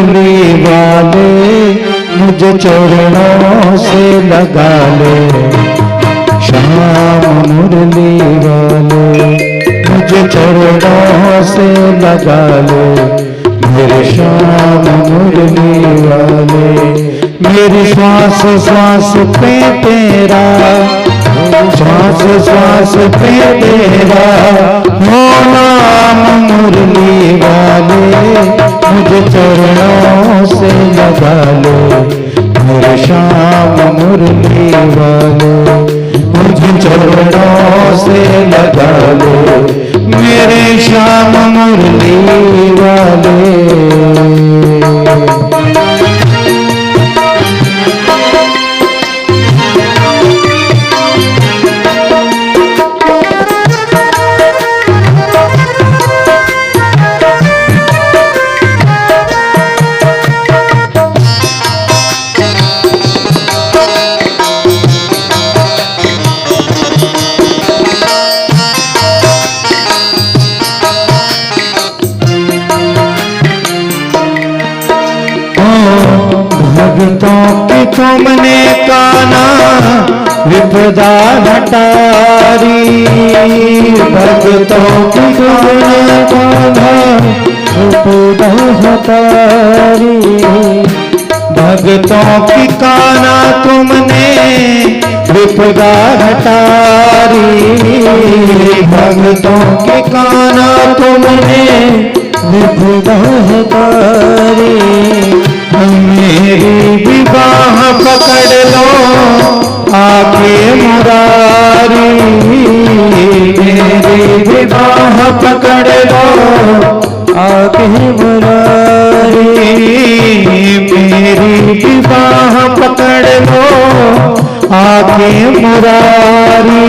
मुरली वाले मुझे चरणों से लगा ले। श्याम मुरली वाले मुझे चरणों से लगा ले। मेरे श्याम मुरली वाले मेरी श्वास श्वास पे तेरा, श्वास श्वास पे तेरा हो नाम मुरली वाले मुझे चरणों से लगा लो। मेरे श्याम मुरली वाले मुझे चरणों से लगा लो। मेरे श्याम मुरली वाले। भक्तों की तुमने काना विपदा हटारी। भक्तों की तुमने काना विपदा हटारी। भक्तों की काना तुमने विपदा हटारी। भक्तों की काना तुमने विपदा हटारी। मेरी विवाह पकड़ लो आके मुरारी। मेरी विवाह पकड़ लो आके मुरारी। मेरी विवाह पकड़ लो आके मुरारी।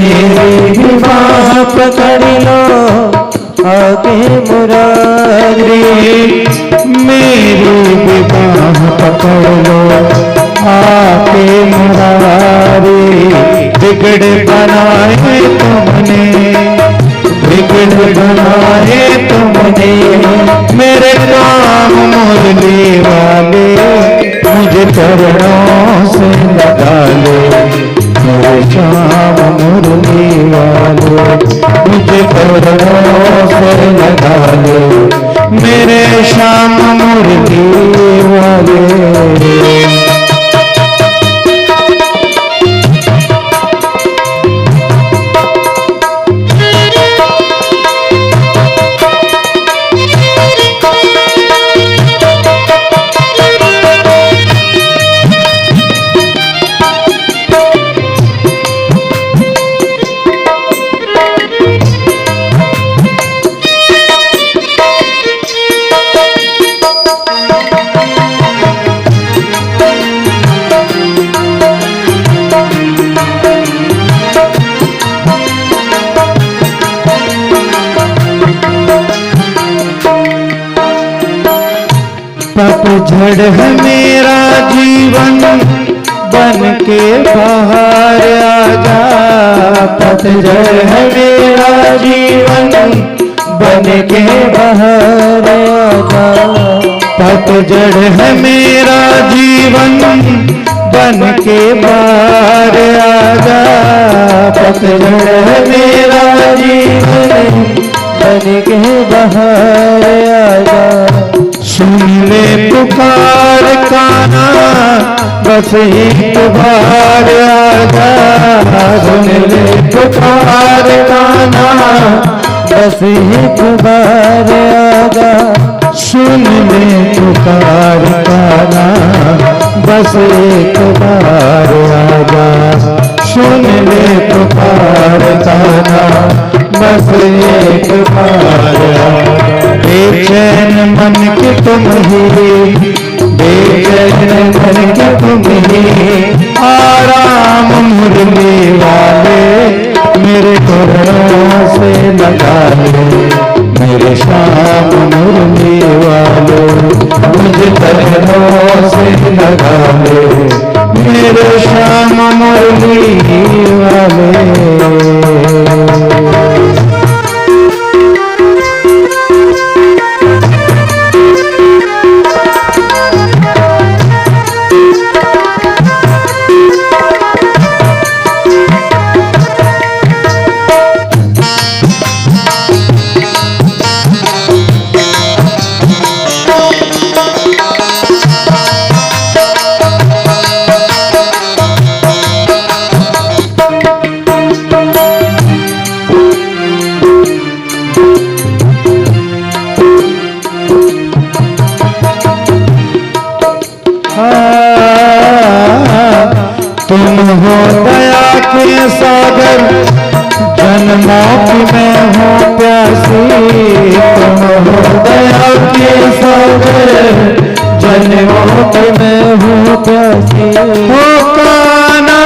मेरी विवाह पकड़ लो आके मुरारी। मेरी विवाह पकड़ लो आके मुरारी। बिगड़ बनाए तुमने, बिगड़ बनाए तुमने मेरे काम मुरली वाले मुझे चरणों से लगा लो। मेरे श्याम मुरली वाले मुझे चरणों से लगा लो। मेरे श्याम मुरली वाले। पतझड़ है मेरा जीवन बन के बाहर आजा। पतझड़ है मेरा जीवन बन के बाहर आजा। पतझड़ है मेरा जीवन बन के बाहर आजा। पतझड़ है मेरा जीवन बन के बाहर आजा। सुन ले पुकार काना बस एक बार आजा। सुन ले पुकार काना बस एक बार आजा। सुन ले पुकार काना बस एक बार आजा। सुन ले पुकार काना बस एक बार आजा। बेचैन मन के तुम ही, बेचैन मन के तुम ही आराम मुरली वाले मेरे चरणों से लगा ले। मेरे श्याम मुरली वाले मुझे चरणों से लगा ले। मेरे श्याम मुरली वाले। तुम हो दया के सागर, जन्मों की मैं हूँ प्यासी। तुम हो दया के सागर, जन्मों की मैं हूँ प्यासी। हो कान्हा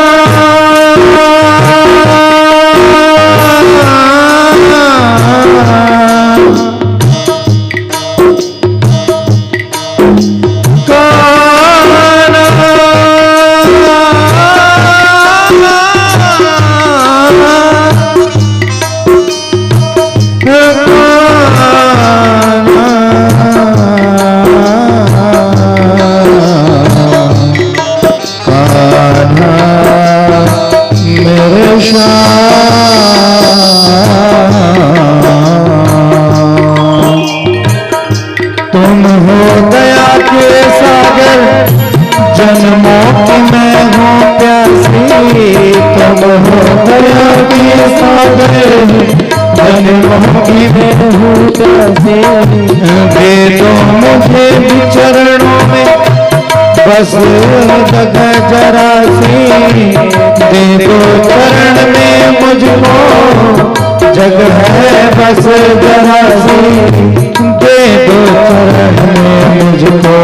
तुम हो दया के सागर, जन्मों की मैं हूँ प्यासी। तुम हो दया के सागर, जन्मों की मैं हूँ प्यासी। दे दो मुझे भी चरणों में बस जगह जरा सी। दे दो चरण में मुझको जगह है बस जरा सी। दे दो चरण में मुझको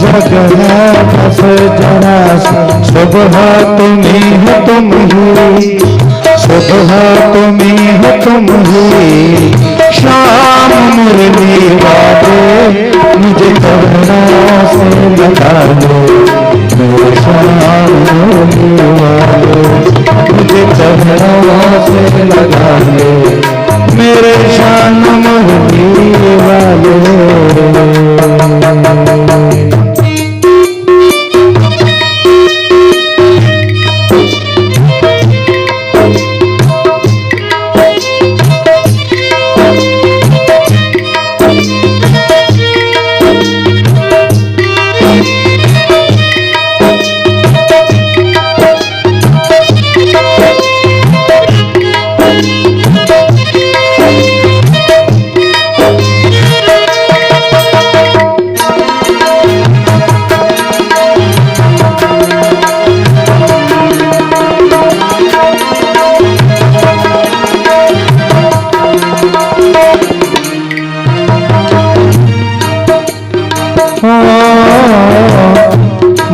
जगह है बस जरा सी। सुबह तुम ही हो तुम ही, सुबह तुम ही हो तुम ही। शाम मुरली वाले मुझे चरणों से लगा लो। मेरे शाम मुरली वाले मुझे चरणों से लगा लो। मेरे शाम मुरली वाले।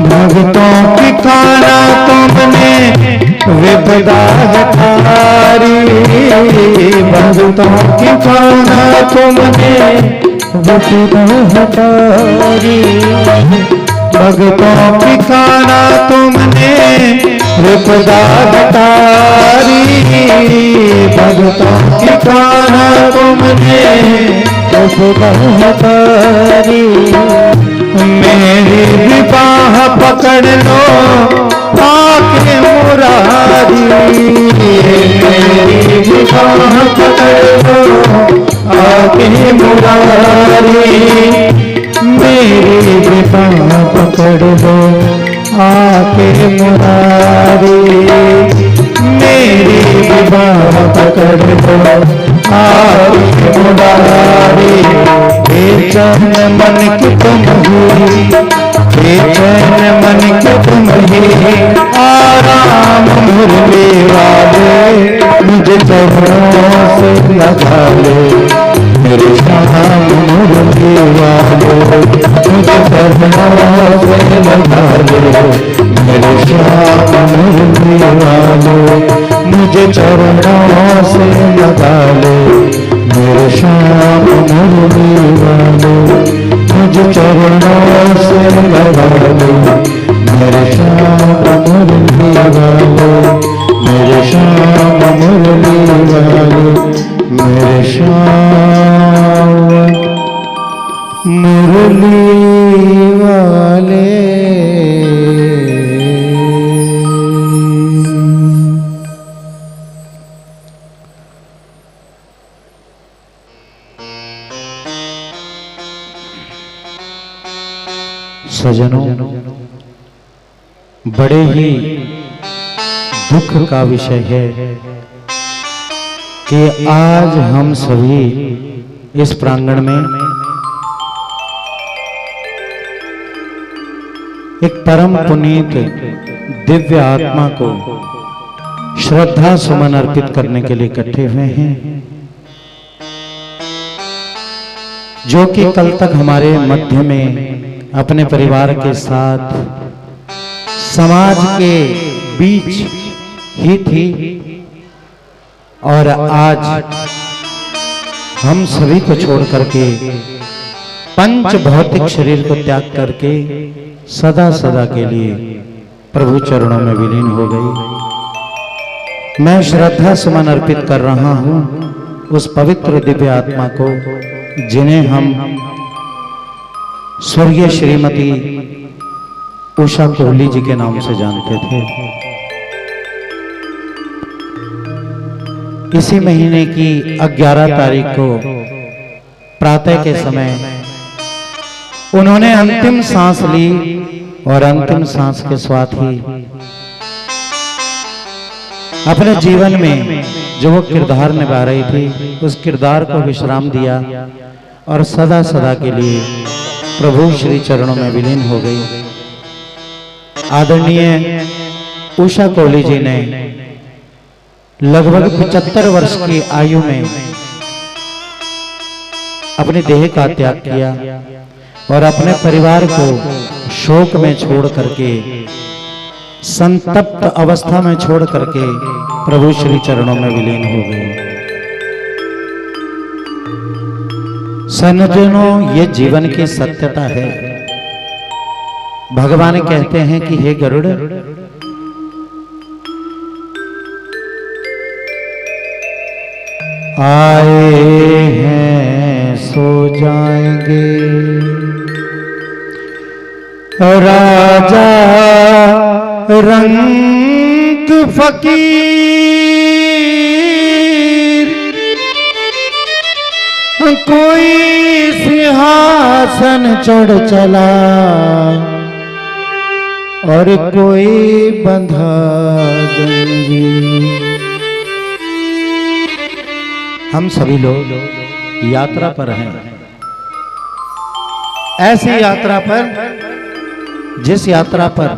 भक्तों की खाना तुमने विपदा हटारी। भक्तों की खाना तुमने विपदा हटारी। भक्तों की खाना तुमने विपदा हटारी। भक्तों की खाना तुमने विपदा हटारी। मेरी भी बाह पकड़ लो आके मुरारी। मेरी भी बाह पकड़ लो आके मुरारी। मेरी भी बाह पकड़ लो आके मुरारी। मेरी भी बाह पकड़ लो आके मुरारी। बेचैन मन की तुम ही, बेचैन मन की तुम ही। आराम मुरली वाले मुझे चरणों से लगा ले। मेरे शाम मुरली वाले मुझे चरणों से लगा ले। मेरे शाम मुरली वाले मुझे चरणों से लगा ले। मेरे श्याम मुरली वाले मुझे चरणों से लगा लो। मेरे श्याम मुरली वाले, मेरे श्याम मुरली वाले, मेरे श्याम मुरली वाले। सजनों, बड़े ही दुख का विषय है कि आज हम सभी इस प्रांगण में एक परम पुनीत दिव्य आत्मा को श्रद्धा सुमन अर्पित करने के लिए इकट्ठे हुए हैं, जो कि कल तक हमारे मध्य में अपने परिवार के साथ समाज के बीच ही थी, और आज हम सभी को छोड़ करके पंच भौतिक शरीर को त्याग करके सदा सदा के लिए प्रभु चरणों में विलीन हो गई। मैं श्रद्धा सुमन अर्पित कर रहा हूं उस पवित्र दिव्य आत्मा को जिन्हें हम स्वर्गीय श्रीमती उषा कोहली जी के नाम से जानते थे। इसी महीने की 11 तारीख को प्रातः के समय उन्होंने अंतिम सांस ली, और अंतिम सांस के साथ ही अपने जीवन में जो वो किरदार निभा रही थी उस किरदार को विश्राम दिया और सदा सदा के लिए प्रभु श्री चरणों में विलीन हो गई। आदरणीय उषा कोहली जी ने लगभग 75 वर्ष की आयु में अपने देह का त्याग किया और अपने परिवार को शोक में छोड़ करके, संतप्त अवस्था में छोड़ करके प्रभु श्री चरणों में विलीन हो गए। सज्जनों, ये जीवन की सत्यता है। भगवान कहते हैं कि हे गरुड़, आए हैं सो जाएंगे, राजा रंग फकीर, कोई सिंहासन चढ़ चला और कोई बंधा गंजीर। हम सभी लोग यात्रा पर हैं, ऐसी यात्रा पर जिस यात्रा पर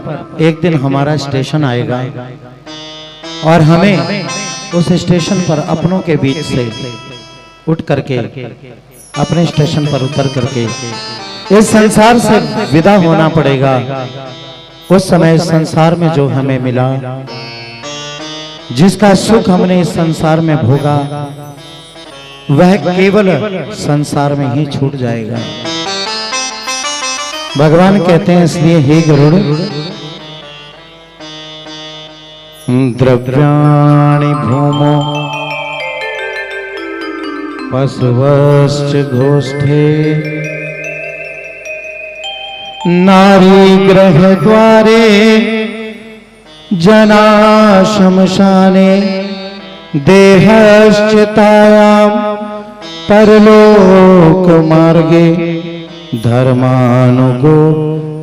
एक दिन हमारा स्टेशन आएगा और हमें उस स्टेशन पर अपनों के बीच से उठ करके अपने स्टेशन पर उतर करके इस संसार से विदा होना पड़ेगा। उस समय इस संसार में जो हमें मिला, जिसका सुख हमने इस संसार में भोगा, वह केवल संसार में ही छूट जाएगा। भगवान कहते हैं इसलिए हे गरुड़, द्रव्याणि भूमो पशवश्च घोष्ठे, नारी गृह द्वारे जना शमशाने, देहश्चितायाम परलोक मार्गे, धर्मानुगो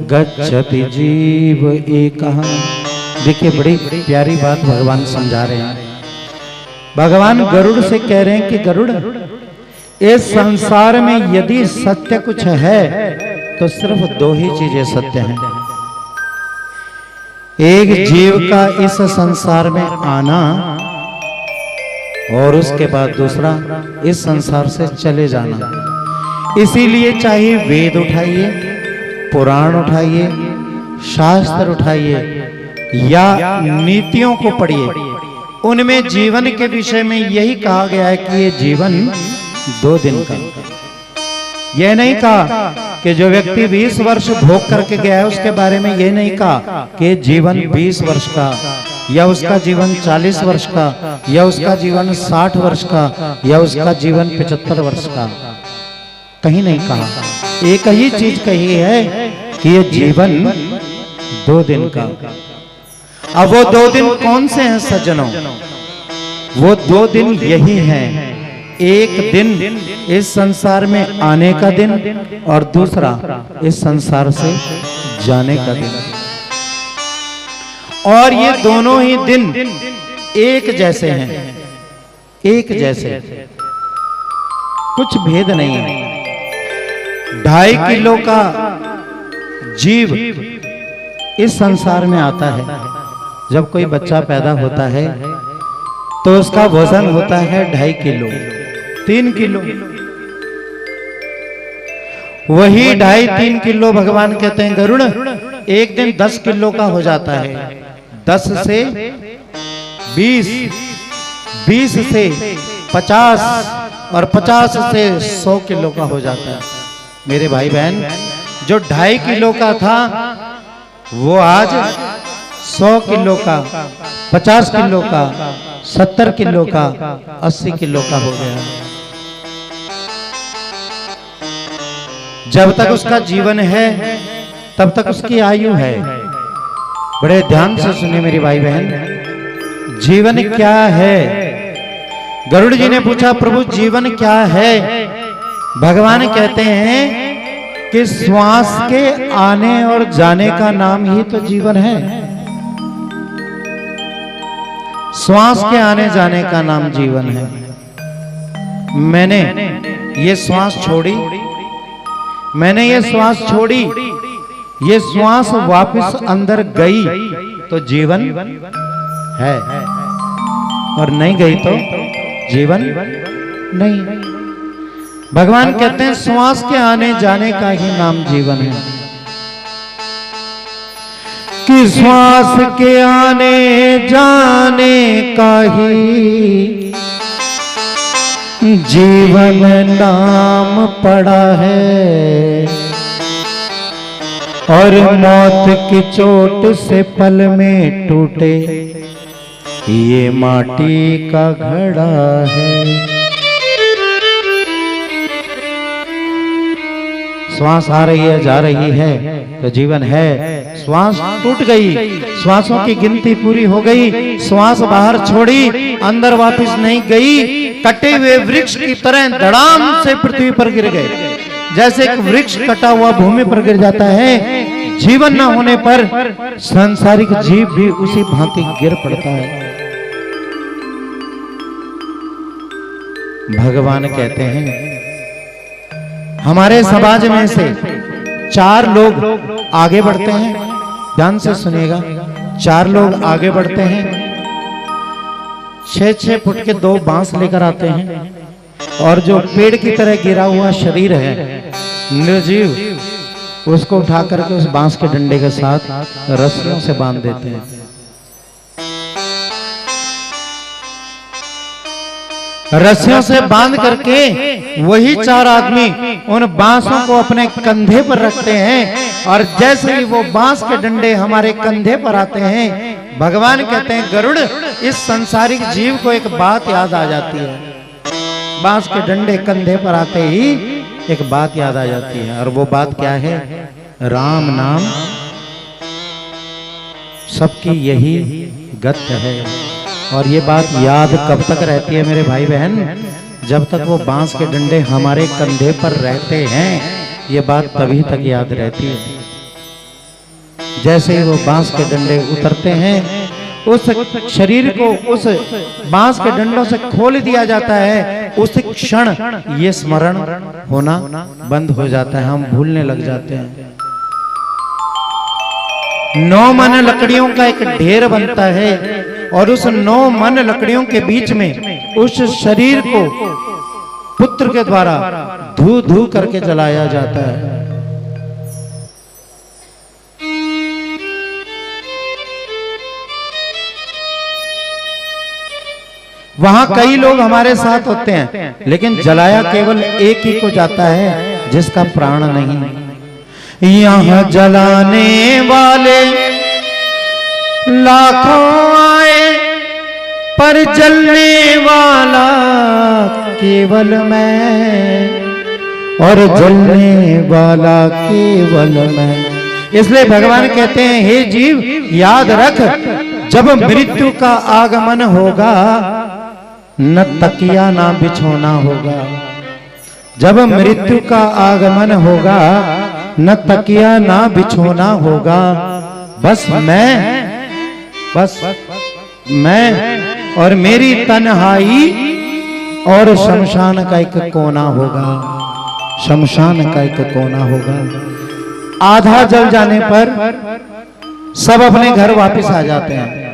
गच्छति जीव एकः। देखिए, बड़ी प्यारी बात भगवान समझा रहे हैं। भगवान गरुड़ से कह रहे हैं कि गरुड़, इस संसार में यदि सत्य कुछ है तो सिर्फ 2 ही चीजें सत्य हैं। एक जीव का इस संसार में आना, और उसके बाद दूसरा इस संसार से चले जाना। इसीलिए चाहे वेद उठाइए, पुराण उठाइए, शास्त्र उठाइए या नीतियों को पढ़िए, उनमें जीवन के विषय में यही कहा गया है कि ये जीवन 2 दिन का। यह नहीं कहा कि जो व्यक्ति 20 वर्ष भोग करके गया है उसके बारे में यह नहीं कहा कि जीवन 20 वर्ष का, या उसका जीवन 40 वर्ष का, या उसका जीवन 60 वर्ष का, या उसका जीवन 75 वर्ष का। कहीं नहीं कहा। एक ही चीज कही है कि ये जीवन 2 दिन का। अब वो 2 दिन कौन से हैं सज्जनों? वो 2 दिन यही हैं। एक दिन इस संसार में आने का दिन, और दूसरा इस संसार से जाने का दिन। और ये दोनों ही दिन एक जैसे हैं, एक जैसे, कुछ भेद नहीं है। 2.5 किलो का जीव इस संसार में आता है। जब कोई बच्चा पैदा होता है तो उसका वजन होता है 2.5 किलो 3 किलो। वही 2.5-3 किलो भगवान कहते हैं गरुड़ एक दिन 10 किलो का हो जाता है। 10 से 20, 20 से 50 और 50 से 100 किलो का हो जाता है। मेरे भाई बहन, जो 2.5 किलो का था वो आज 100 किलो का, 50 किलो का, 70 किलो का, 80 किलो का हो गया। जब तक उसका जीवन है तब तक उसकी आयु है। बड़े ध्यान से सुनिए मेरी भाई बहन, जीवन क्या है? गरुड़ जी ने पूछा प्रभु जीवन क्या है? भगवान कहते हैं कि श्वास के आने और जाने का नाम ही तो जीवन है। श्वास के आने जाने का नाम जीवन है। मैंने ये श्वास छोड़ी, मैंने ये श्वास छोड़ी, ये श्वास वापस अंदर गई तो जीवन है, और नहीं गई तो जीवन नहीं। भगवान कहते हैं श्वास के आने जाने का ही नाम जीवन है। कि श्वास के आने जाने का ही जीवन नाम पड़ा है, और मौत की चोट से पल में टूटे ये माटी का घड़ा है। श्वास आ रही है जा रही है तो जीवन है। श्वास टूट गई, श्वासों की गिनती पूरी हो गई, श्वास बाहर छोड़ी, अंदर वापस नहीं गई, कटे हुए वृक्ष की तरह धड़ाम से पृथ्वी पर गिर गए। जैसे एक वृक्ष कटा हुआ भूमि पर गिर जाता है, जीवन न होने पर सांसारिक जीव भी उसी भांति गिर पड़ता है। भगवान कहते हैं हमारे समाज में से 4 लोग आगे बढ़ते हैं। ध्यान से सुनिएगा, 4 लोग आगे बढ़ते हैं, 6-6 फुट के 2 बांस लेकर आते हैं, और जो पेड़ की तरह गिरा हुआ शरीर है निर्जीव, उसको उठा करके उस बांस के डंडे के साथ रस्सियों से बांध देते हैं। रस्सियों से बांध करके वही 4 आदमी उन बांसों को अपने कंधे पर रखते हैं, और जैसे ही वो बांस के डंडे हमारे कंधे पर आते हैं, भगवान कहते हैं गरुड़ इस सांसारिक जीव को एक बात याद आ जाती है। बांस के डंडे कंधे पर आते ही एक बात याद आ जाती है, और वो बात क्या है? राम नाम सबकी यही गत है। और ये बात याद कब तक रहती है मेरे भाई बहन? जब तक वो बांस के डंडे हमारे कंधे पर रहते हैं, ये बात तभी तक याद रहती है। जैसे ही वो बांस के डंडे उतरते हैं, उस शरीर को उस बांस के डंडों से खोल दिया जाता है, उस क्षण ये स्मरण होना बंद हो जाता है, हम भूलने लग जाते हैं। 9 मन लकड़ियों का एक ढेर बनता है, और उस 9 मन लकड़ियों के बीच में उस शरीर को पुत्र के द्वारा धू धू करके जलाया जाता है। वहां कई लोग हमारे साथ होते हैं, लेकिन जलाया केवल एक ही को जाता है जिसका प्राण नहीं। यहाँ जलाने वाले लाखों आए, पर जलने वाला केवल मैं, और जलने वाला केवल मैं। इसलिए भगवान कहते हैं हे जीव याद रख, जब मृत्यु का आगमन होगा न तकिया ना बिछोना होगा। जब मृत्यु का आगमन होगा न तकिया ना बिछोना होगा। बस मैं और मेरी तन्हाई और शमशान का एक कोना होगा। शमशान का एक कोना होगा। आधा जल जाने पर सब अपने घर वापस आ जाते हैं।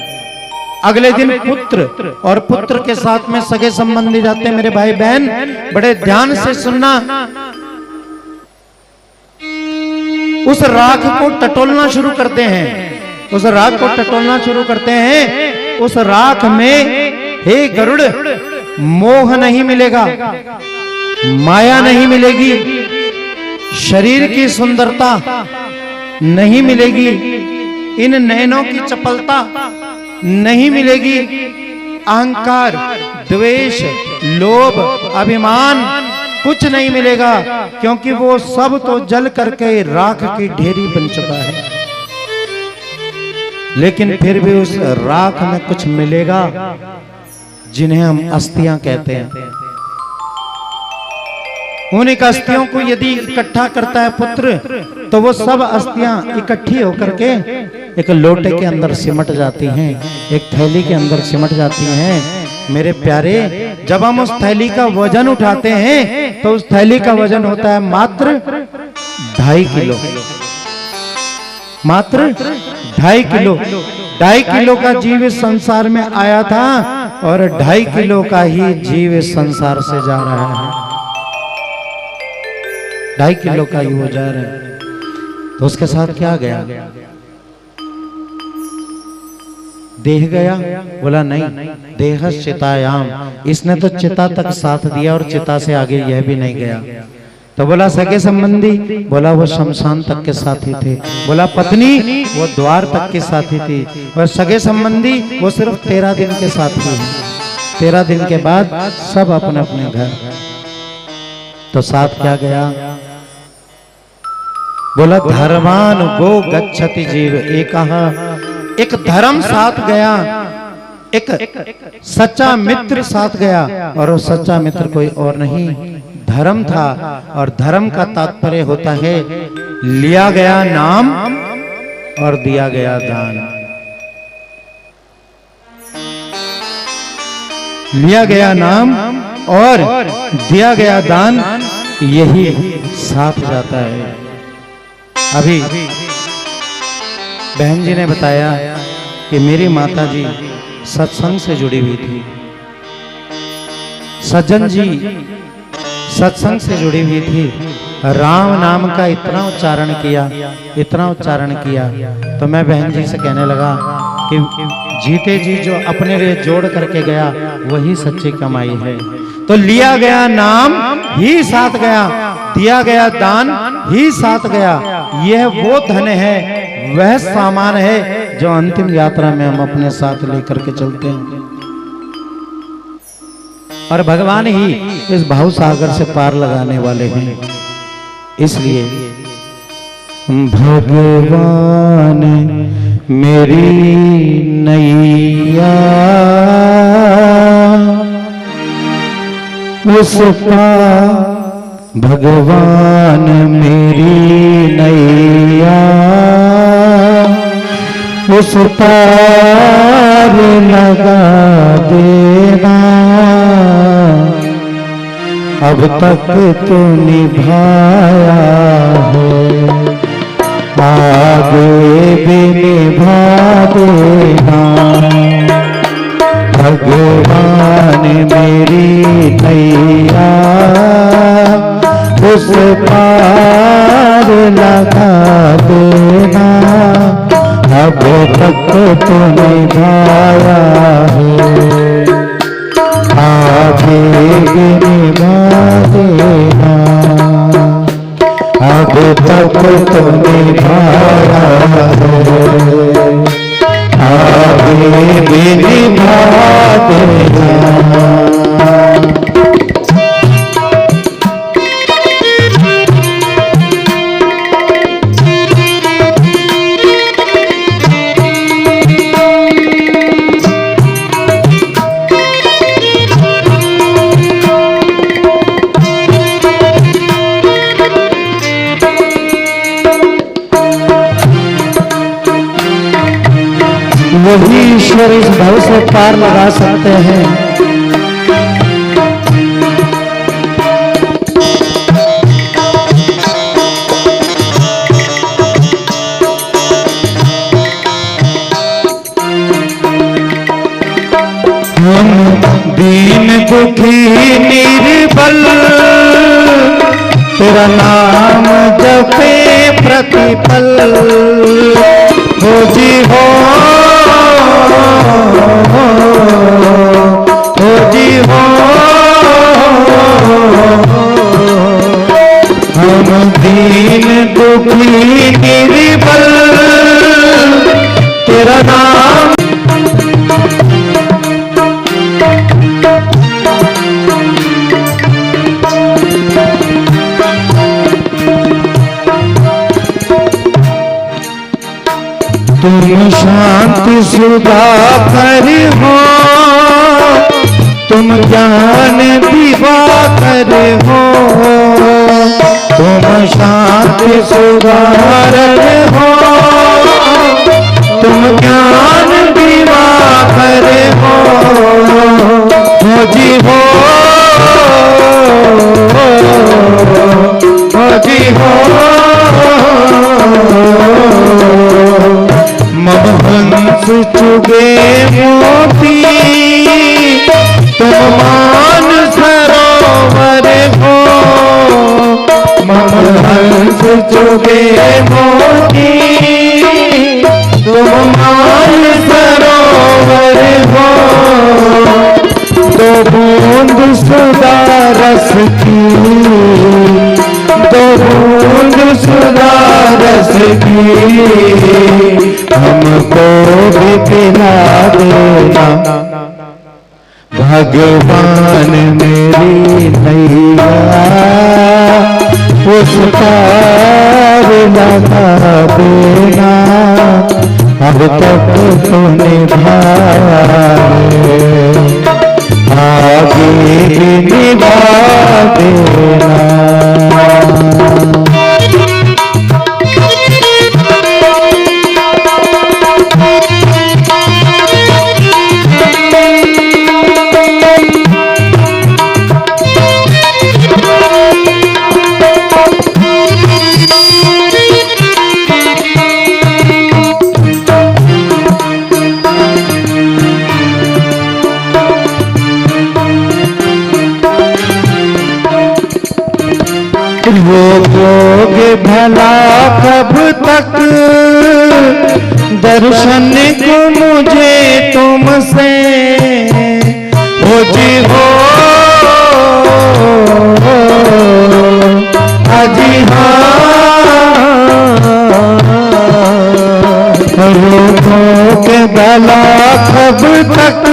अगले दिन पुत्र और पुत्र के साथ में सगे संबंधी जाते हैं। मेरे भाई बहन बड़े ध्यान से सुनना, उस राख को टटोलना शुरू करते हैं। उस राख को टटोलना शुरू करते हैं। उस राख में हे गरुड़ मोह नहीं मिलेगा, माया नहीं मिलेगी, शरीर की सुंदरता नहीं मिलेगी, इन नैनों की चपलता नहीं मिलेगी, अहंकार, द्वेष, लोभ, अभिमान कुछ नहीं मिलेगा, क्योंकि वो सब तो जल करके राख की ढेरी बन चुका है। लेकिन फिर भी उस राख में कुछ मिलेगा, जिन्हें हम अस्थियां कहते हैं। उन एक अस्थियों को यदि इकट्ठा करता है पुत्र, तो वो सब अस्थियां इकट्ठी होकर के एक लोटे के अंदर सिमट जाती हैं, एक थैली के अंदर सिमट जाती हैं। मेरे प्यारे, जब हम उस थैली का वजन उठाते हैं तो उस थैली का वजन होता है मात्र 2.5 किलो। मात्र 2.5 किलो। 2.5 किलो का जीव इस संसार में आया था और 2.5 किलो का ही जीव इस संसार से जा रहा है। 2.5 किलो का ही वो जा रहा है। तो उसके साथ क्या गया? देह गया? बोला नहीं, देह चितायाम। इसने तो चिता तक साथ दिया और चिता से आगे यह भी नहीं गया। तो बोला सगे संबंधी? बोला वो शमशान तक के साथी थे। बोला पत्नी? वो द्वार तक के साथी थी। और सगे संबंधी वो सिर्फ 13 दिन के साथी हैं। 13 दिन के बाद सब अपने अपने घर। तो साथ क्या गया? बोला धर्मान गो गच्छति जीव। एक धर्म साथ गया, एक सच्चा मित्र साथ गया, और वो सच्चा मित्र कोई और नहीं, धर्म था। और धर्म का तात्पर्य होता है लिया गया नाम और दिया गया दान। लिया गया नाम और दिया गया दान, यही साथ जाता है। अभी बहन जी ने बताया कि मेरी माता जी सत्संग से जुड़ी हुई थी, सज्जन जी सत्संग से जुड़ी हुई थी। राम नाम का इतना उच्चारण किया, इतना उच्चारण किया। तो मैं बहन जी से कहने लगा कि जीते जी जो अपने लिए जोड़ करके गया वही सच्ची कमाई है। तो लिया गया नाम ही साथ गया, दिया गया दान ही साथ गया। यह वो धन है, वह सामान है जो अंतिम यात्रा में हम अपने साथ लेकर के चलते हैं। और भगवान ही इस भाव सागर से पार लगाने वाले हैं। इसलिए भगवान मेरी नैया उस पार, भगवान मेरी नैया उस पार लगा देना। अब तक तो निभाया है, आगे भी निभा देना। भगवान मेरी नैया उस पार लगा देना। अब तक तो निभाया है, आगे भी निभा देना। अब तक तो निभाया है, आगे भी निभा देना। वही ईश्वर इस भव से पार लगा सकते हैं। निर्बल तेरा नाम जपे प्रतिपल हो जी हो जी हो हम दीन दुखी निर्बल तेरा नाम तुम शांति सुधाकर हो तुम ज्ञान दिवाकर हो तुम शांति सुधाकर हो तुम ज्ञान दिवाकर हो जी हो जी हो मम हंस चुगे मोती तुम मान सरोवर हो मम हंस चुगे मोती तुम मान सरोवर हो दो बूंद सुधा रस की दो बूंद सुधा रस की हमको भी पिला देना भगवान मेरी नैया उस पार लगा देना अब तक तो निभाए आगे भी निभा देना रोकोगे भला कब तक दर्शन को मुझे तुमसे हो जी हो अजी हाँ रोकोगे भला कब तक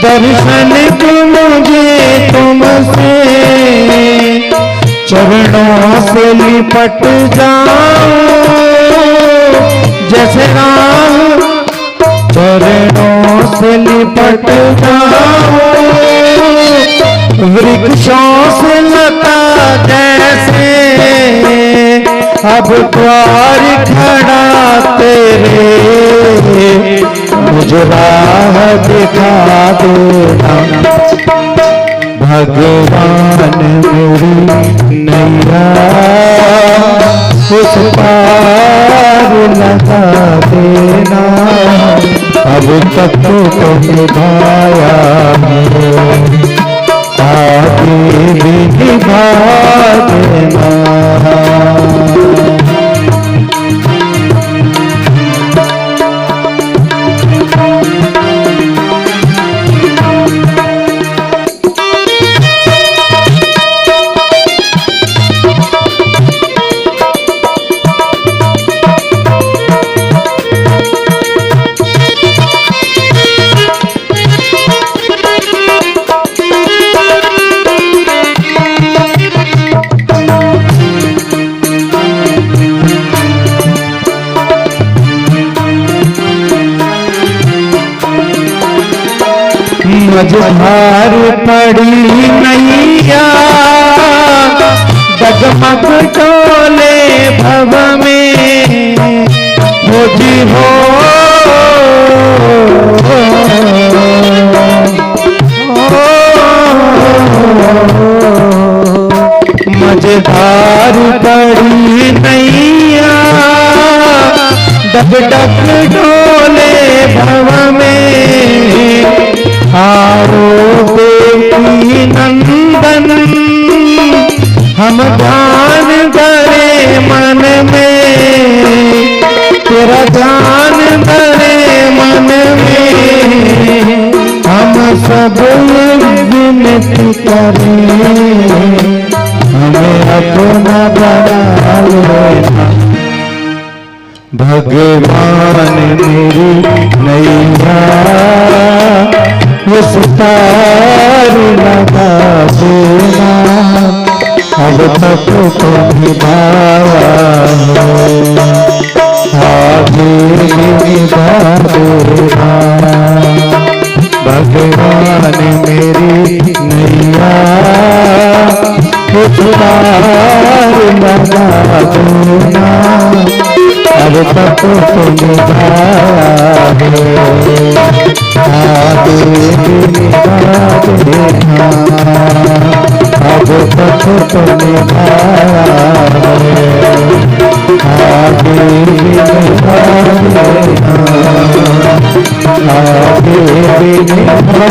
दर्शन को मुझे तुमसे चरणों से लिपट जाऊं जैसे राम चरणों से लिपट जाऊं वृक्षों से लता जैसे अब द्वार खड़ा तेरे मुझे राह दिखा देना भगवान मेरी नैया उस पार लगा देना अब तक तो निभाया आगे भी निभा देना मझधार पड़ी नैया डगमग टोले भव में हो जी हो मझधार पड़ी नैया डग डग डोले भव में हारो ध्यान धरे मन में, तेरा ध्यान धरे मन में, हम सब विनती करें, हमें अपना बना लेना। भगवान मेरी नैया उस तार लगा देना, अब तक तो निभाया आगे निभा देना। भगवान मेरी नैया उस तार लगा देना, अब तक तो निभाए आगे निभा देना, अब तक तो निभाए आगे निभा देना, आगे निभा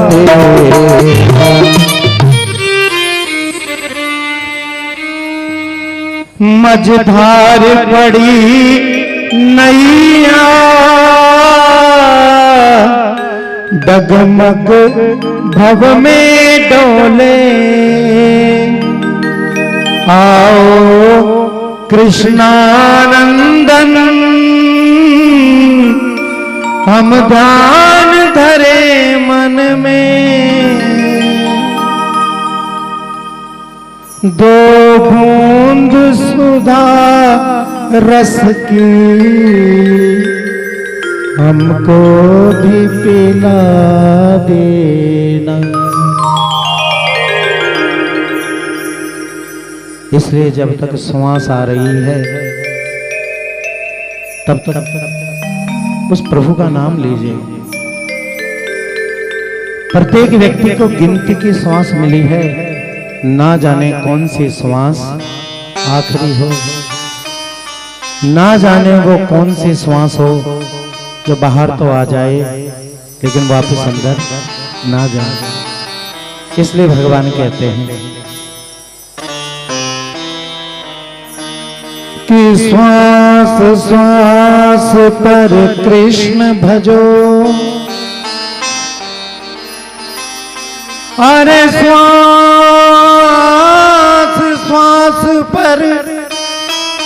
देना। मझधार पड़ी नैया डगमग भव में डोले, आओ कृष्णानंदन हम ध्यान धरे मन में, दो बूंद सुधा रस की हमको भी पिला देना। इसलिए जब तक श्वास आ रही है तब तक उस प्रभु का नाम लीजिए। प्रत्येक व्यक्ति को गिनती की श्वास मिली है, ना जाने कौन सी श्वास आखिरी हो, ना जाने वो कौन सी श्वास हो जो बाहर तो आ जाए लेकिन वापस अंदर ना जाए। इसलिए भगवान कहते हैं कि श्वास श्वास पर कृष्ण भजो, अरे श्वास श्वास पर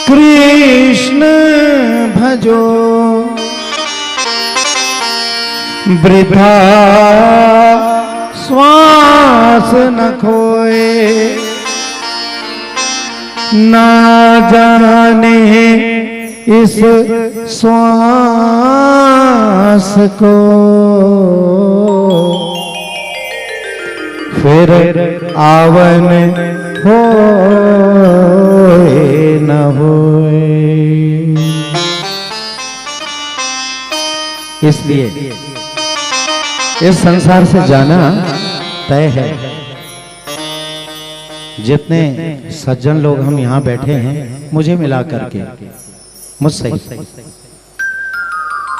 कृष्ण भजो, वृथा श्वास न खोए, ना जाने इस श्वास को फिर आवन होए न होए। इसलिए इस संसार से जाना तय है। जितने सज्जन लोग हम यहाँ बैठे हैं, मुझे मिला करके, मुझसे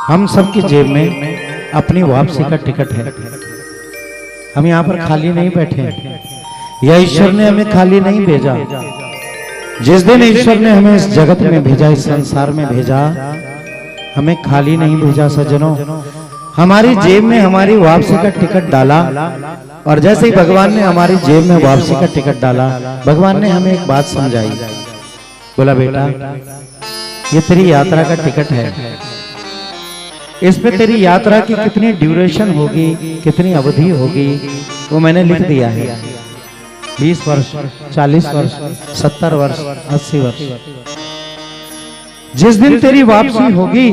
हम सबकी जेब में अपनी वापसी का टिकट है। हम यहाँ पर खाली नहीं बैठे हैं, या ईश्वर ने हमें खाली नहीं भेजा। जिस दिन ईश्वर ने हमें इस जगत में भेजा, इस संसार में भेजा, हमें खाली नहीं भेजा सज्जनों। हमारी जेब में हमारी वापसी का टिकट डाला, और जैसे ही भगवान ने हमारी जेब में वापसी का टिकट डाला, भगवान ने हमें एक बात समझाई। बोला बेटा, ये तेरी यात्रा का टिकट है, इस पे तेरी यात्रा की कितनी ड्यूरेशन होगी, कितनी अवधि होगी, वो मैंने लिख दिया है। 20 वर्ष, 40 वर्ष, 70 वर्ष, 80 वर्ष। जिस दिन तेरी वापसी होगी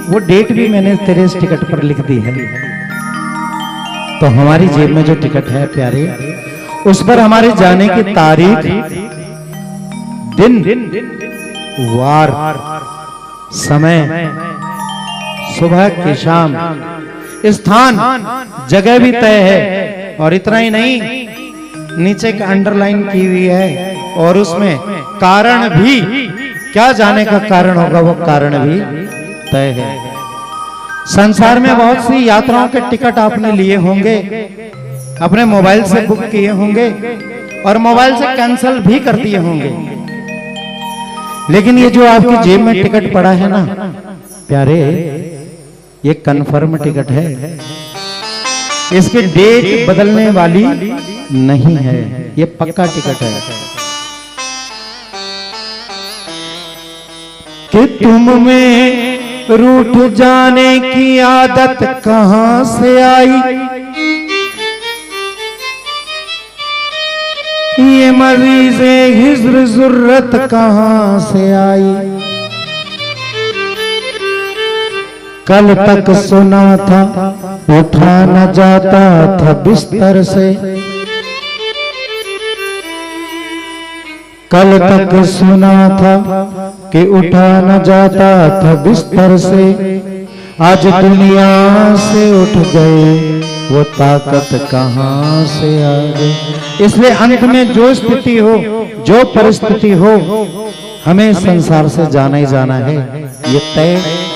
वो डेट भी मैंने तेरे इस टिकट पर लिख दी है। तो हमारी जेब में जो टिकट है प्यारे, उस पर हमारे जाने की तारीख, दिन, वार, समय, सुबह की शाम, स्थान, जगह भी तय है। और इतना ही नहीं, नीचे का अंडरलाइन की हुई है, और उसमें कारण भी, क्या जाने का कारण होगा वो कारण भी तय है। संसार में बहुत सी यात्राओं के टिकट आपने लिए होंगे, अपने मोबाइल से बुक किए होंगे, और मोबाइल से कैंसिल भी कर दिए होंगे, लेकिन ये जो आपकी जेब में टिकट पड़ा है ना प्यारे, ये कंफर्म टिकट है, इसकी डेट बदलने वाली नहीं है, ये पक्का टिकट है। कि तुम में रूठ जाने की आदत कहां से आई, ये मरीज़े हिज्र ज़ुर्रत कहां से आई। कल तक सुना था उठा न जाता था बिस्तर से, कल तक सुना था कि उठा न जाता था बिस्तर से, आज दुनिया से उठ गए वो ताकत कहां से आ गई। इसलिए अंत में जो स्थिति हो, जो परिस्थिति हो, हमें संसार से जाना ही जाना है, ये तय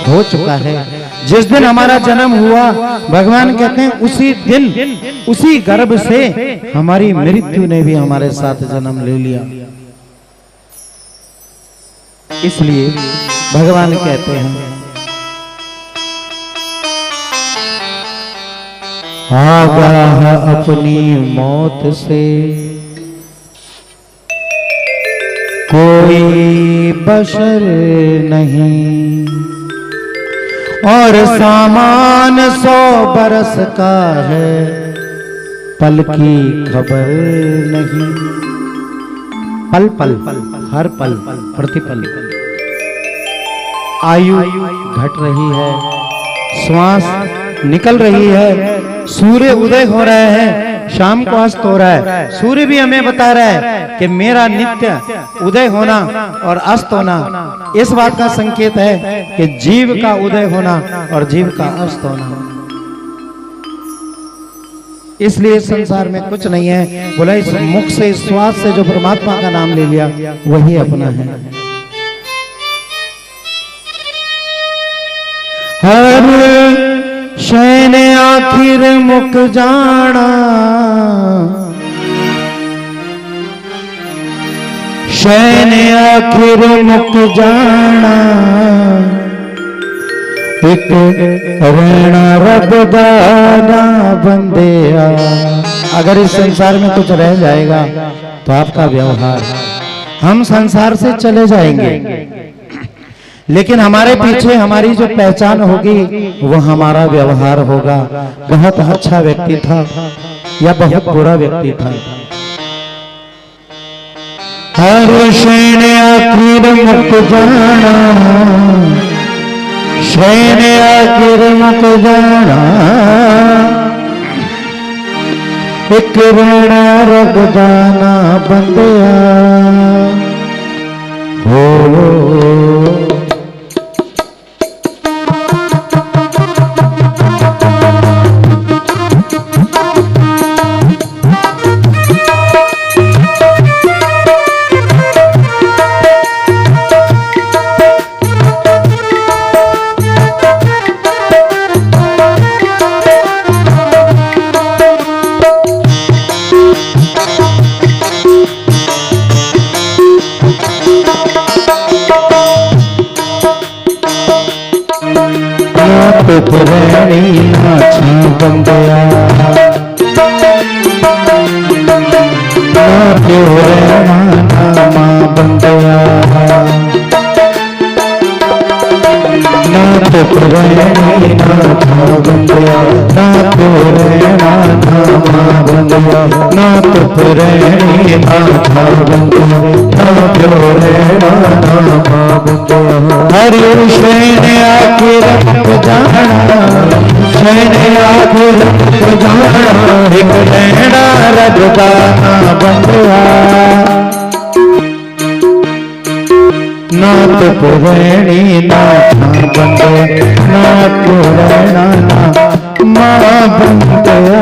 हो चुका है। जिस दिन हमारा जन्म हुआ, भगवान कहते हैं उसी दिन उसी गर्भ से हमारी मृत्यु ने भी हमारे साथ जन्म ले लिया। इसलिए भगवान कहते हैं आगाह अपनी मौत से कोई बशर नहीं, और सामान 100 बरस का है, पल की खबर नहीं। पल पल हर पल प्रतिपल आयु घट रही है, श्वास निकल रही है, सूर्य उदय हो रहा है, शाम को अस्त हो रहा है। सूर्य भी हमें बता रहा है कि मेरा नित्य उदय होना और अस्त होना इस बात का संकेत है कि जीव का उदय होना और जीव का अस्त होना। इसलिए संसार में कुछ नहीं है, बोला इस मुख से, इस श्वास से जो परमात्मा का नाम ले लिया वही अपना है। हर शय ने आखिर मुक जाना, शय ने आखिर मुक जाना, एक रहना रब दाना बंदेया। अगर इस संसार में कुछ रह जाएगा तो आपका व्यवहार, हम संसार से चले जाएंगे लेकिन हमारे पीछे हमारी जो पहचान होगी वो हमारा व्यवहार होगा। बहुत अच्छा व्यक्ति था या बहुत बुरा व्यक्ति था। हर शय ने आखिर मुक जाना, शय ने आखिर मुक जाना, एक रहना रब दाना बंदिया हो। पुरानी नाचा बंदिया ना प्योरे नामा बंदिया, ना तो पुरानी नाचा बंदिया, ना प्योरे नामा बंदिया, ना तो पुरानी नाचा बंदिया, ना प्योरे नामा बंदिया। हरि शय ने आखिर मुक जाना, शय ने आखिर मुक जाना, एक रहना रब दाना बंदिया। ना तो पुरानी नाथा बंदे, ना पुराना ना माँ बंदिया।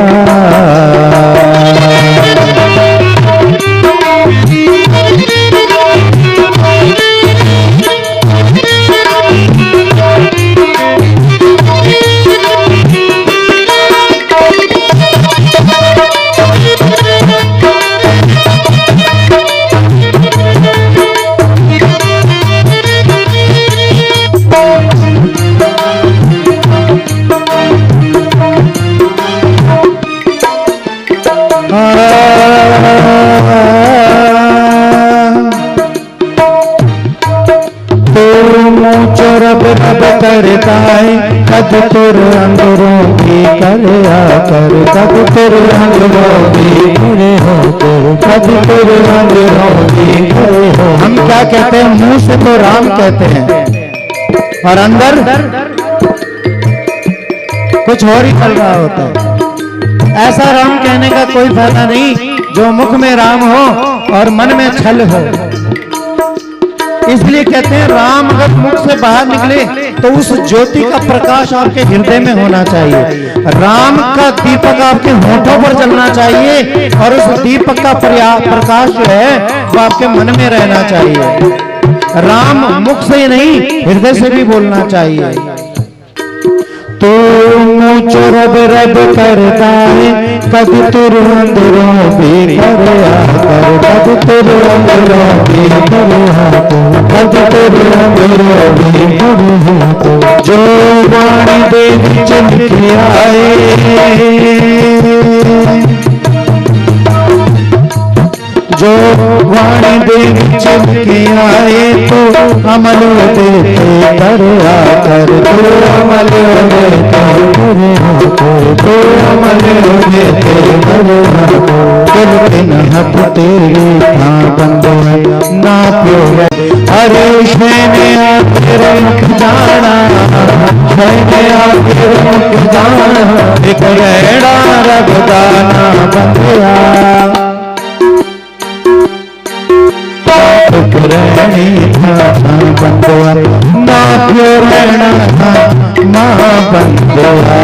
ऊंचो रब रब करता है, कद तुर अंदरों की करया कर, कद तुर अंदरों की करे हो, कद तुर अंदरों की करे हो। हम क्या कहते हैं, मुंह से तो राम कहते हैं और अंदर कुछ और ही चल रहा होता है। ऐसा राम कहने का कोई फायदा नहीं जो मुख में राम हो और मन में छल हो। इसलिए कहते हैं राम अगर मुख से बाहर निकले तो उस ज्योति का प्रकाश आपके हृदय में होना चाहिए। राम का दीपक आपके होठों पर जलना चाहिए और उस दीपक का प्रकाश जो है वो आपके मन में रहना चाहिए। राम मुख से ही नहीं हृदय से भी बोलना चाहिए। तो ऊंचो रब रब करता है, कद तुर अंदरों भी करया कर, कद तुर अंदरों भी करया कर, कद तुर अंदरों भी करया कर। जो वाणी दे विच लिखे आए, जो वाणी दे विच लिखे आए, तो अमल देते करया कर, तो अमल देते करया कर, तो अमल देते करया कर। दिल के नहप तेरे था बंदे ना प्यो, अरे शैने आखिर मुख जाना, शैने आखिर मुख जाना, एक रेड़ा रगदाना बंदिया रहनी था बंदुआ, ना क्यों रहना था मां बंदुआ।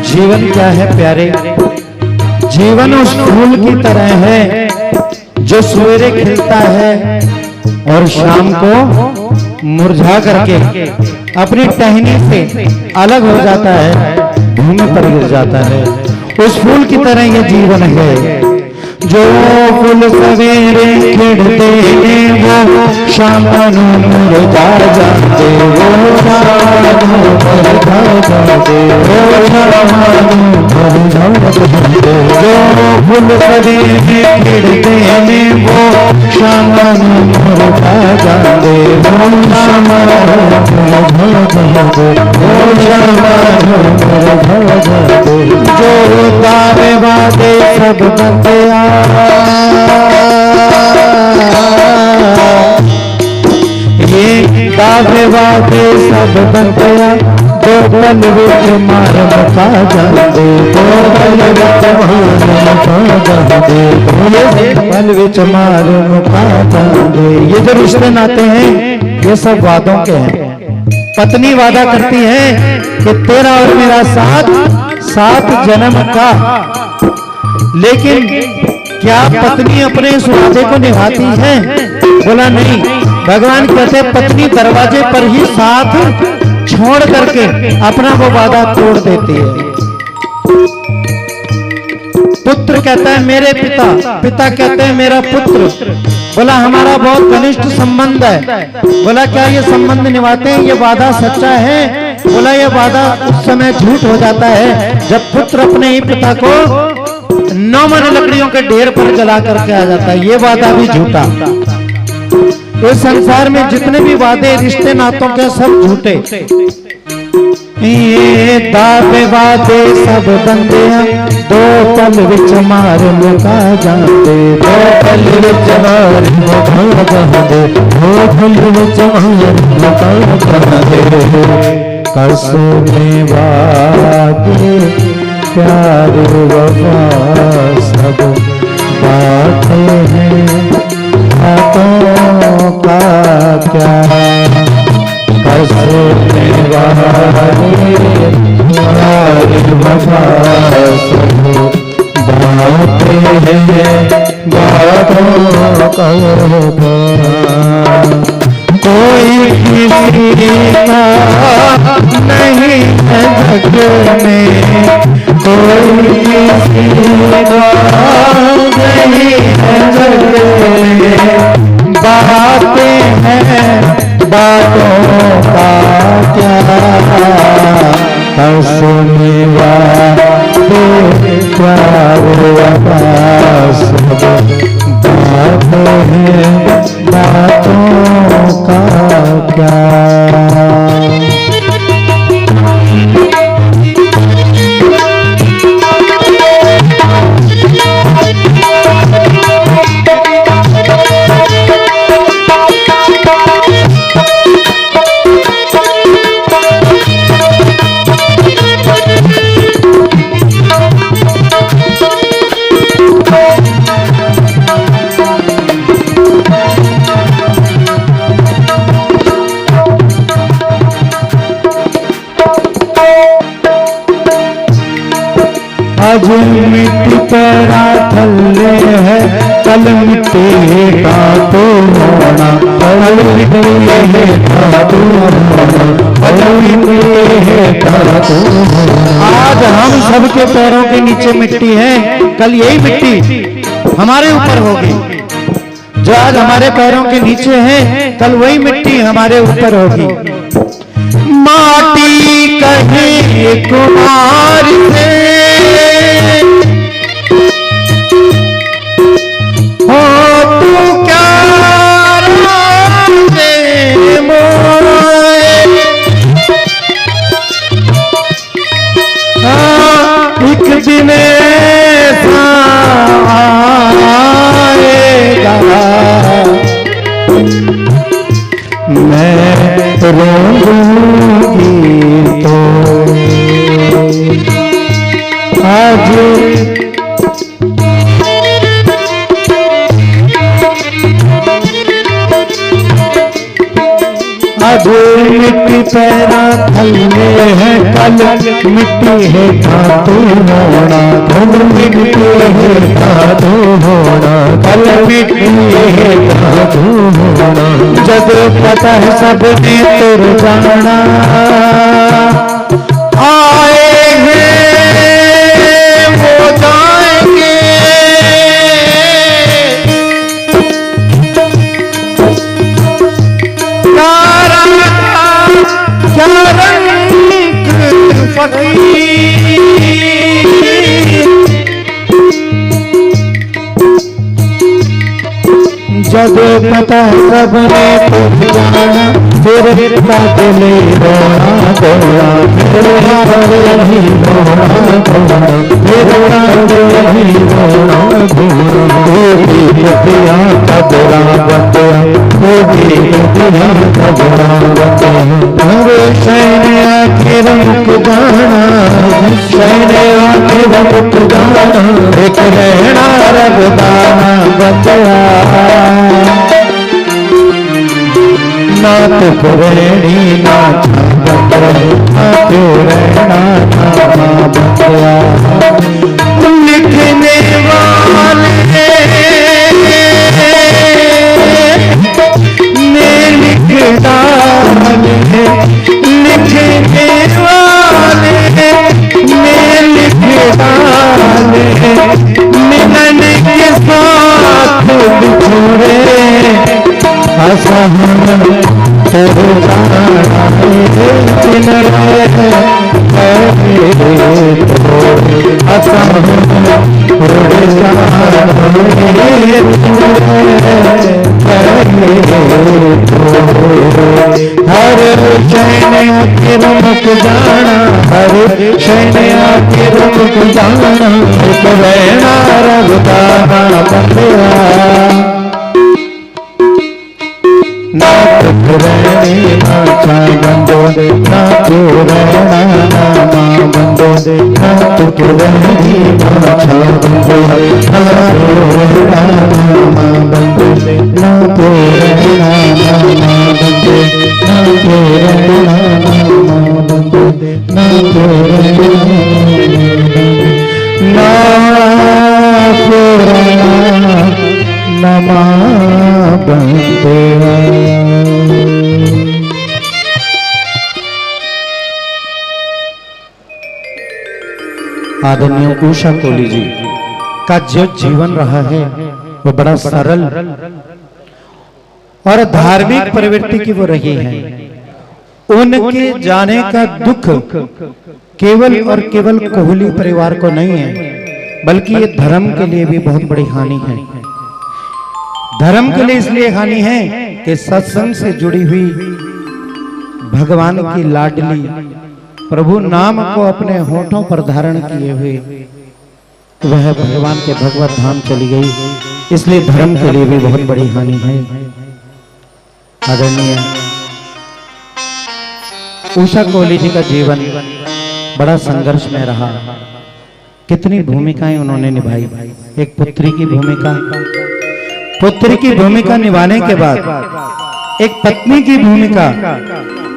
जीवन क्या है प्यारे, जीवन उस फूल की तरह है जो सवेरे खिलता है और शाम को मुरझा करके अपनी टहनी से अलग हो जाता है, भूमि पर गिर जाता है। उस फूल की तरह ये जीवन है। जो फूल सवेरे खिलते हैं वो शाम को मुरझा जाते, वो शाम को मुरझा जाते, वो शाम को मुरझा जाते। जो फूल सवेरे खिलते हैं वो शाम को मुरझा जाते, वो शाम को मुरझा जाते, वो शाम को मुरझा जाते। जो दावे वादे सब बनते ये दावे वादे सब बन गया, दो पल विच मार मुका जाते, दो पल विच मार मुका जाते, दो पल विच मार मुका जाते। ये जो रिश्ते नाते हैं ये सब वादों के हैं। पत्नी वादा करती है कि तेरा और मेरा साथ जन्म का, लेकिन क्या पत्नी अपने इस वादे को निभाती है? बोला नहीं। भगवान कहते पत्नी दरवाजे पर ही साथ छोड़ करके अपना वो वादा तोड़ देती है। पुत्र कहता है मेरे पिता, पिता कहते हैं मेरा पुत्र। बोला हमारा बहुत घनिष्ठ संबंध है। बोला क्या ये संबंध निभाते हैं, ये वादा सच्चा है? बोला ये वादा उस समय झूठ हो जाता है जब पुत्र अपने ही पिता को 9 मन लकड़ियों के ढेर पर जला करके आ जाता है। ये वादा भी झूठा। इस संसार में जितने भी वादे रिश्ते नातों के सब झूठे। ये दावे वादे सब बंदे दो पल विच मार मुका जाते, दो पल विच मार मुका जाते, दो पल विच मार मुका जाते। कसमे वादे प्यार वफा सब बातें हैं, बातों का क्या। कसमे वादे प्यार वफा सब बातें बातों का कोई किसी का नहीं है जग में, कोई किसी का नहीं है जग में। बातें हैं बातों का क्या, हंसने वाले क्या सब बातें हैं बातों का क्या। आज मिट्टी पैरा थल्ले है, कल मिट्टी का तो होना, कल मिट्टी का तो होना, कल मिट्टी का तो होना। आज हम सबके पैरों के नीचे मिट्टी है, कल यही मिट्टी हमारे ऊपर होगी। जो आज हमारे पैरों के नीचे है, कल वही मिट्टी हमारे ऊपर होगी। माटी कहे कुमार से हो तू क्या राज़े मोए, एक दिन ऐसा आएगा मैं रोऊंगी तो आज आज मिट्टी पैरा थल्ले है, कल मिट्टी है धातु होना, कल मिट्टी है धातु होना, कल मिट्टी है धातु होना। जब पता है सबने तुर जाना, आएंगे वो जाएंगे, क्या रंग फकीर। जब पता सबने तुम जाना, फिर दिले रोना धोना, फिर रही रोना धोना, फिर रही रोना धोना। होगी गतिया कबरा बतिया, होगी गतिया कबरा बतिया। अरे सैन्य आखिर मुक जाना, सैन्य आखिर मुक जाना, एक रहना रबदाना बतिया। ना तो पुरैनी ना छाबत, ना तो रहना ना बतिया। लिखने वाले ने लिख डाले, लिखने वाले ने लिख डाले, मिलन के साथ बिछोड़े असहन तेरे जाना दिन रहे असहन तेरे हर शैन आखिर मुक जाना, हर शैन आखिर मुक जाना, एक रहना रघुदाना बंदिया। ना पुरैनी ना छाबंदो, ना पुरैना ना बंदो, ना पुरैनी ना छाबंदो, ना पुरैना ना बंदो, ना पुरैना ना बंदो, ना पुरैना ना बंदो, ना पुरैना ना पुरैना कंते आदरणीय उषा कोहली जी का जो जीवन रहा है वो बड़ा सरल और धार्मिक प्रवृत्ति की वो रही है। उनके जाने का दुख केवल और केवल कोहली परिवार को नहीं है, बल्कि ये धर्म के लिए भी बहुत बड़ी हानि है। धर्म के लिए इसलिए हानि है कि सत्संग से जुड़ी हुई भगवान की लाडली प्रभु नाम को अपने होठों पर धारण किए हुए वह भगवान के भगवत धाम चली गई, इसलिए धर्म के लिए भी बहुत बड़ी हानि है। आदरणीय उषा कोहली जी का जीवन बड़ा संघर्ष में रहा। कितनी भूमिकाएं उन्होंने निभाई। एक पुत्री की भूमिका निभाने के बाद एक पत्नी की भूमिका,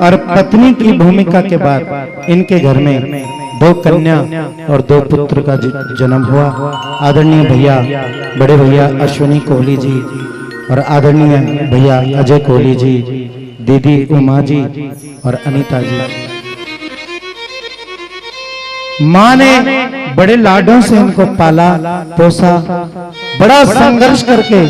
और पत्नी की भूमिका के बाद इनके घर में 2 कन्या और 2 पुत्र का जन्म हुआ। आदरणीय भैया, बड़े भैया अश्विनी कोहली जी और आदरणीय भैया अजय कोहली जी, दीदी उमा जी और अनीता जी। माँ ने बड़े लाडों से इनको पाला पोसा, बड़ा संघर्ष करके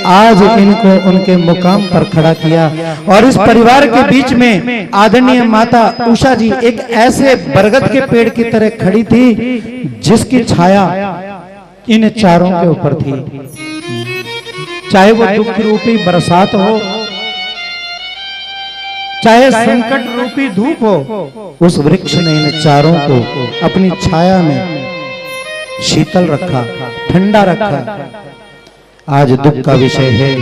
आज इनको उनके मुकाम पर खड़ा किया। और इस परिवार के बीच में आदरणीय माता उषा जी एक ऐसे बरगद के पेड़ की तरह खड़ी थी जिसकी छाया इन चारों के ऊपर थी। चाहे वो दुख रूपी बरसात हो, चाहे संकट रूपी धूप हो, उस वृक्ष ने इन चारों को अपनी छाया में शीतल रखा, ठंडा रखा। आज दुख का विषय है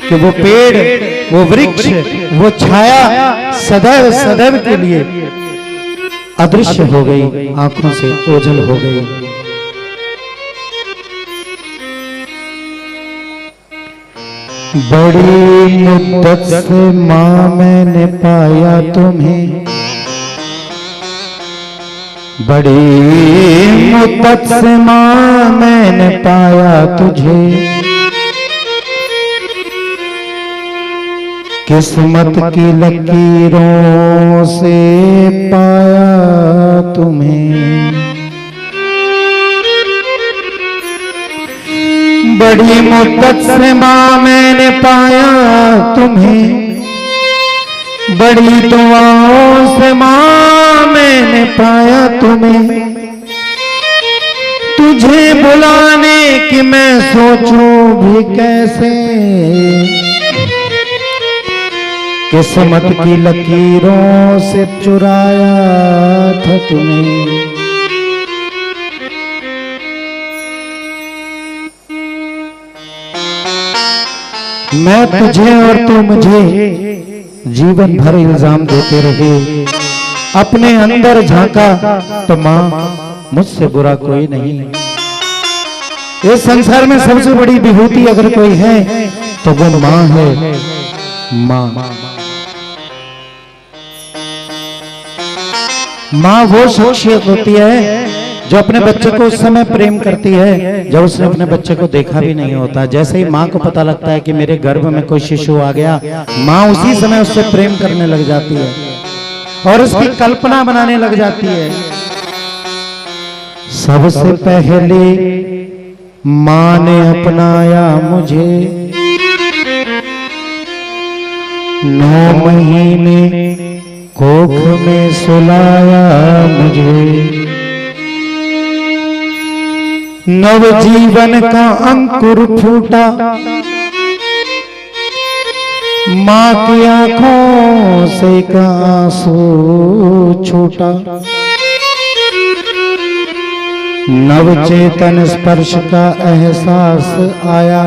कि वो पेड़, वो वृक्ष, वो छाया सदैव सदैव के लिए अदृश्य हो गई, आंखों से ओझल हो गई। बड़ी मुद्दत से माँ मैंने पाया तुम्हें, बड़ी मुद्दत से माँ मैंने पाया तुझे, किस्मत की लकीरों से पाया तुम्हें। बड़ी मुद्दत से माँ मैंने पाया तुम्हें, बड़ी दुआओं से माँ मैंने पाया तुम्हें। तुझे बुलाने की मैं सोचूं भी कैसे, किस्मत की लकीरों से चुराया था तुम्हें। मैं तुझे और तू मुझे जीवन भर इल्जाम देते रहे, अपने अंदर झांका तो मां मुझसे बुरा कोई नहीं। इस संसार में सबसे बड़ी विभूति अगर कोई है तो वो मां है। मां वो शख्सियत होती है जो अपने बच्चे को उस समय प्रेम करती है जब उसने अपने बच्चे को देखा भी नहीं होता। जैसे ही माँ को पता लगता है कि मेरे गर्भ में कोई शिशु आ गया, माँ उसी समय उससे प्रेम करने लग जाती है और उसकी कल्पना बनाने लग जाती है। सबसे पहले माँ ने अपनाया मुझे, 9 महीने कोख में सुलाया मुझे। नव जीवन का अंकुर फूटा, माँ की आंखों से एक आंसू छूटा। नव चेतन स्पर्श का एहसास आया,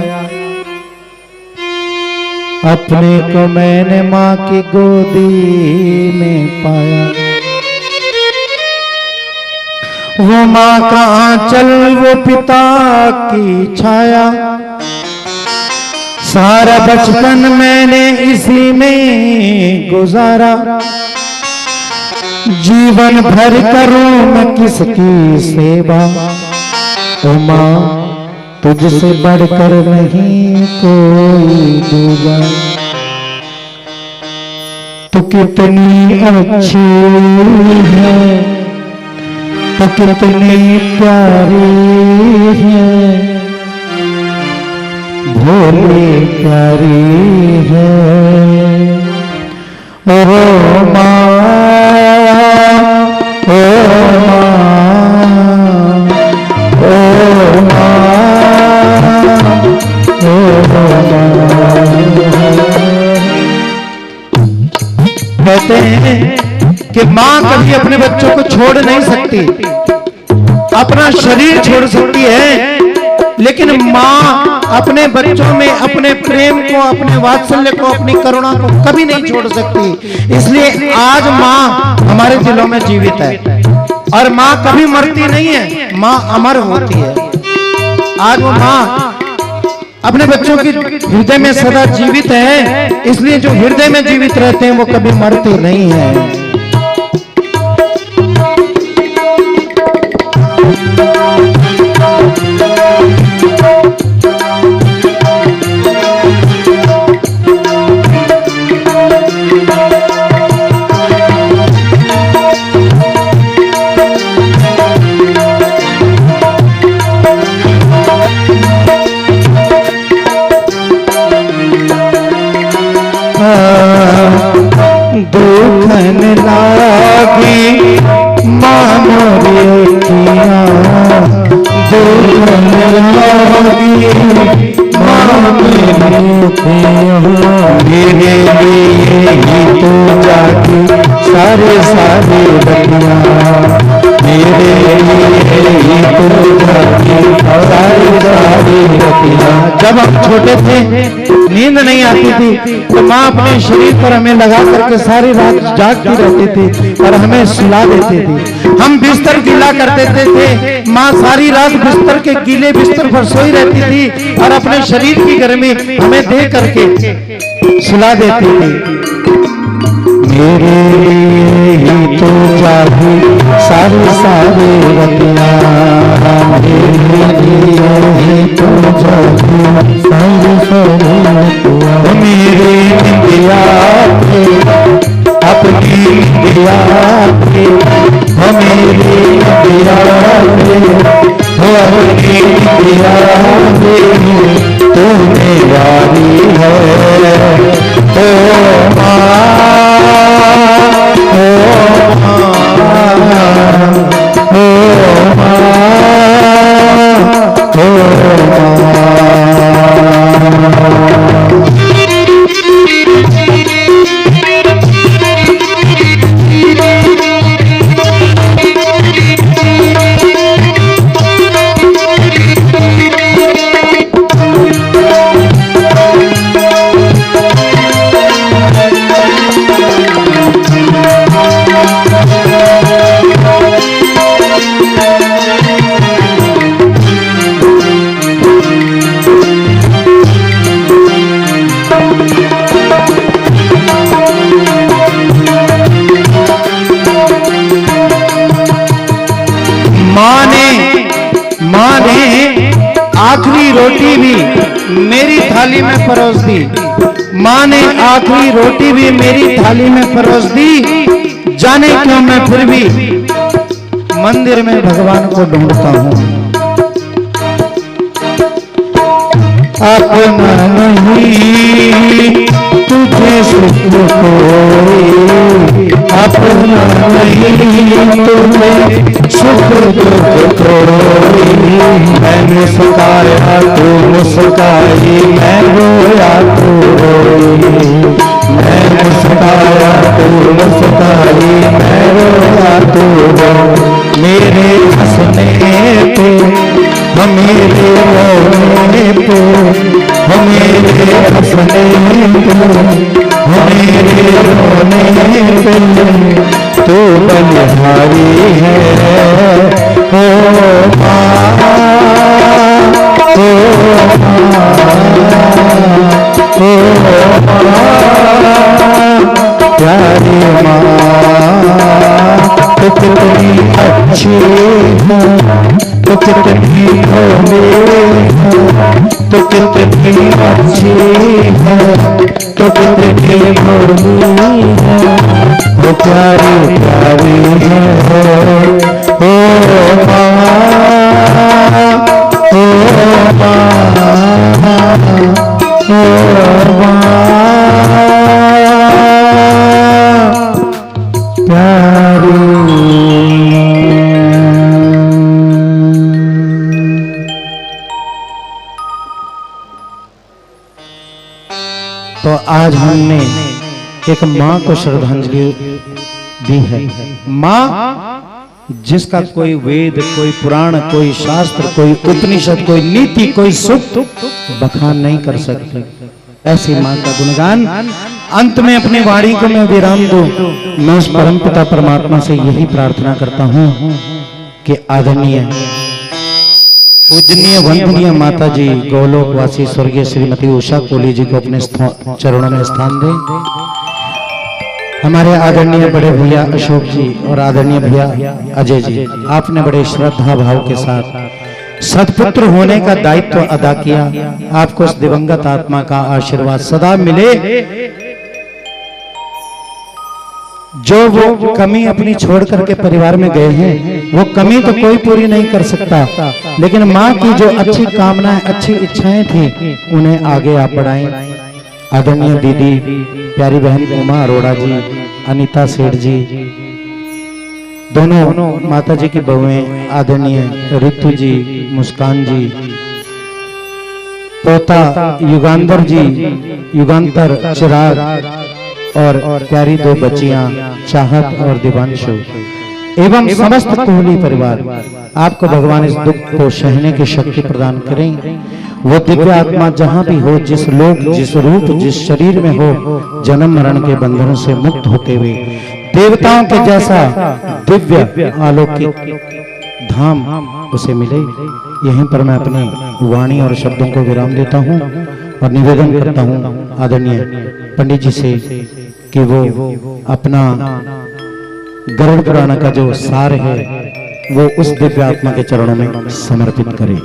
अपने को मैंने माँ की गोदी में पाया। वो माँ का आंचल, वो पिता की छाया, सारा बचपन मैंने इसी में गुजारा। जीवन भर करूं मैं किसकी सेवा, ओ माँ तुझसे बढ़कर नहीं कोई दूजा। तू कितनी अच्छी है, तू कितनी प्यारी है, भोली प्यारी है। ओ माँ, ओ कहते हैं कि माँ कभी अपने बच्चों को छोड़ नहीं सकती, अपना शरीर छोड़ सकती है, लेकिन माँ अपने बच्चों में अपने प्रेम को, अपने वात्सल्य को, अपनी करुणा को कभी नहीं छोड़ सकती। इसलिए आज माँ हमारे दिलों में जीवित है और माँ कभी मरती नहीं है, माँ अमर होती है। आज वो माँ अपने बच्चों की हृदय में सदा जीवित है, इसलिए जो हृदय में जीवित रहते हैं वो कभी मरते नहीं है। दुखन लागी माँ मोरिया, दुखन लागी माँ मोरिया, मेरे लिए ही तो जागी सारे सारे रतिया, मेरे लिए ही तो जागी सारे सारे रतिया। जब हम छोटे थे, नींद नहीं आती थी, तो माँ अपने शरीर पर हमें लगा करके सारी रात जागती रहती थी और हमें सुला देती थी। हम बिस्तर गीला कर देते थे, माँ सारी रात बिस्तर के गीले बिस्तर पर सोई रहती थी और अपने शरीर की गर्मी हमें दे करके सुला देती थी। मेरे लिए ही तो जागी सारे सारे रतिया, मेरे लिए ही तो जागी सारे सारे रतिया, मेरे इंदिया के अपनी इंदिया के, मेरे इंदिया के हो अपनी इंदिया के, तू मेरी है ओ माँ। माँ ने आखिरी रोटी भी मेरी थाली में परोस दी, माँ ने आखिरी रोटी भी मेरी थाली में परोस दी। जाने क्यों मैं फिर भी मंदिर में भगवान को ढूंढता हूँ। अपना नहीं तुझे सुख कोई, अपना नहीं तुझे सुख दुख कोई। मैं मुस्काया तू मुस्काई, मैं रोया तू रोई, मैं मुस्काया तू मुस्काई, मैं रोया तू रोई। मेरे हंसने पे मेरे रोने पे, मेरे हंसने पे मेरे रोने पे, तू बलिहारी है ओ माँ, ओ प्यारी माँ। तो कितनी अच्छी है, तो कितनी भोली है, तो कितनी अच्छी है, तो कितनी भोली है, वो प्यारी प्यारी है। ओ माँ, ओ माँ, ओ माँ प्यारी। तो आज हमने एक माँ को श्रद्धांजलि दी है। माँ जिसका कोई वेद, कोई पुराण, कोई शास्त्र, कोई उपनिषद, कोई नीति, कोई सूक्त बखान नहीं कर सकते, ऐसी माँ का गुणगान। अंत में अपनी वाणी को मैं विराम दूं। मैं उस परमपिता परमात्मा से यही प्रार्थना करता हूँ कि आदरणीय पूजनीय वंदनीय माता जी गोलोकवासी स्वर्गीय श्रीमती उषा कोहली जी को अपने चरणों में स्थान दें। हमारे आदरणीय बड़े भैया अशोक जी और आदरणीय भैया अजय जी, आपने बड़े श्रद्धा भाव के साथ सत्पुत्र होने का दायित्व अदा किया। आपको उस दिवंगत आत्मा का आशीर्वाद सदा मिले। जो वो कमी अपनी छोड़ करके परिवार में गए हैं, वो कमी तो कोई पूरी नहीं कर सकता, लेकिन माँ की जो अच्छी कामनाएं, अच्छी इच्छाएं थी, उन्हें आगे आप बढ़ाएं। आदरणीय दीदी, प्यारी बहन उमा अरोड़ा जी, अनीता सेठ जी, दोनों माता जी की बहुएं, आदरणीय रितु जी, मुस्कान जी, पोता युगांतर जी, युगांतर, चिराग और प्यारी दो बच्चियां चाहत और दिवांशु एवं समस्त कोहली परिवार, आपको भगवान इस दुख को सहने की शक्ति प्रदान करें। वो दिव्य आत्मा जहां भी हो, जिस लोक, जिस रूप, जिस शरीर में हो, जन्म मरण के बंधनों से मुक्त होते हुए देवताओं के जैसा दिव्य अलौकिक धाम उसे मिले। यहीं पर मैं अपनी वाणी और शब्दों को विराम देता हूं और निवेदन करता हूं आदरणीय पंडित जी से कि वो अपना गरुड़ पुराण का जो सार है वो उस दिव्य आत्मा के चरणों में समर्पित करें।